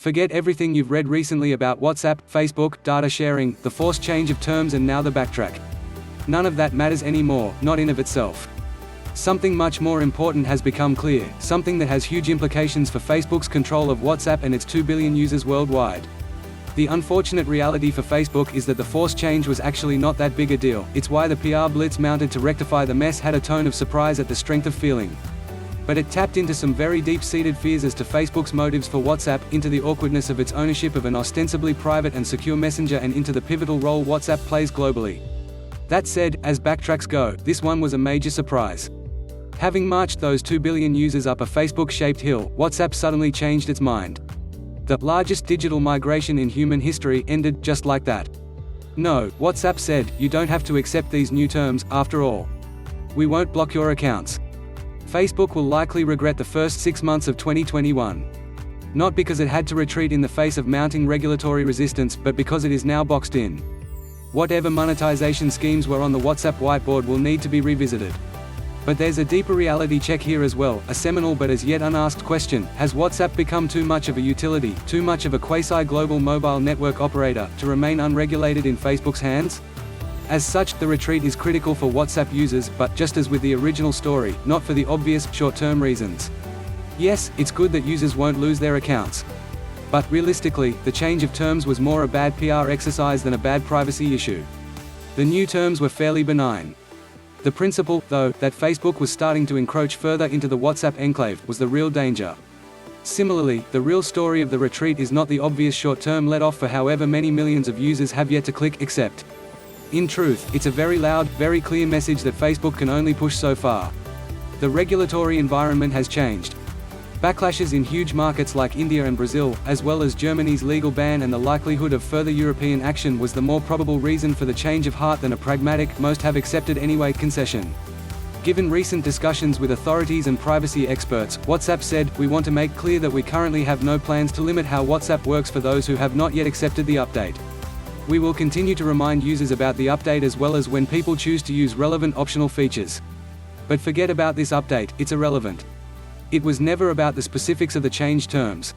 Forget everything you've read recently about WhatsApp, Facebook, data sharing, the forced change of terms and now the backtrack. None of that matters anymore, not in of itself. Something much more important has become clear, something that has huge implications for Facebook's control of WhatsApp and its 2 billion users worldwide. The unfortunate reality for Facebook is that the forced change was actually not that big a deal. It's why the PR blitz mounted to rectify the mess had a tone of surprise at the strength of feeling. But it tapped into some very deep-seated fears as to Facebook's motives for WhatsApp, into the awkwardness of its ownership of an ostensibly private and secure messenger, and into the pivotal role WhatsApp plays globally. That said, as backtracks go, this one was a major surprise. Having marched those 2 billion users up a Facebook-shaped hill, WhatsApp suddenly changed its mind. The largest digital migration in human history ended just like that. No, WhatsApp said, you don't have to accept these new terms, after all. We won't block your accounts. Facebook will likely regret the first 6 months of 2021. Not because it had to retreat in the face of mounting regulatory resistance, but because it is now boxed in. Whatever monetization schemes were on the WhatsApp whiteboard will need to be revisited. But there's a deeper reality check here as well, a seminal but as yet unasked question: has WhatsApp become too much of a utility, too much of a quasi-global mobile network operator, to remain unregulated in Facebook's hands? As such, the retreat is critical for WhatsApp users, but, just as with the original story, not for the obvious, short-term reasons. Yes, it's good that users won't lose their accounts. But, realistically, the change of terms was more a bad PR exercise than a bad privacy issue. The new terms were fairly benign. The principle, though, that Facebook was starting to encroach further into the WhatsApp enclave, was the real danger. Similarly, the real story of the retreat is not the obvious short-term let-off for however many millions of users have yet to click accept. In truth, it's a very loud, very clear message that Facebook can only push so far. The regulatory environment has changed. Backlashes in huge markets like India and Brazil, as well as Germany's legal ban and the likelihood of further European action, was the more probable reason for the change of heart than a pragmatic, most have accepted anyway concession. Given recent discussions with authorities and privacy experts, WhatsApp said, "We want to make clear that we currently have no plans to limit how WhatsApp works for those who have not yet accepted the update. We will continue to remind users about the update as well as when people choose to use relevant optional features. But forget about this update, it's irrelevant. It was never about the specifics of the changed terms.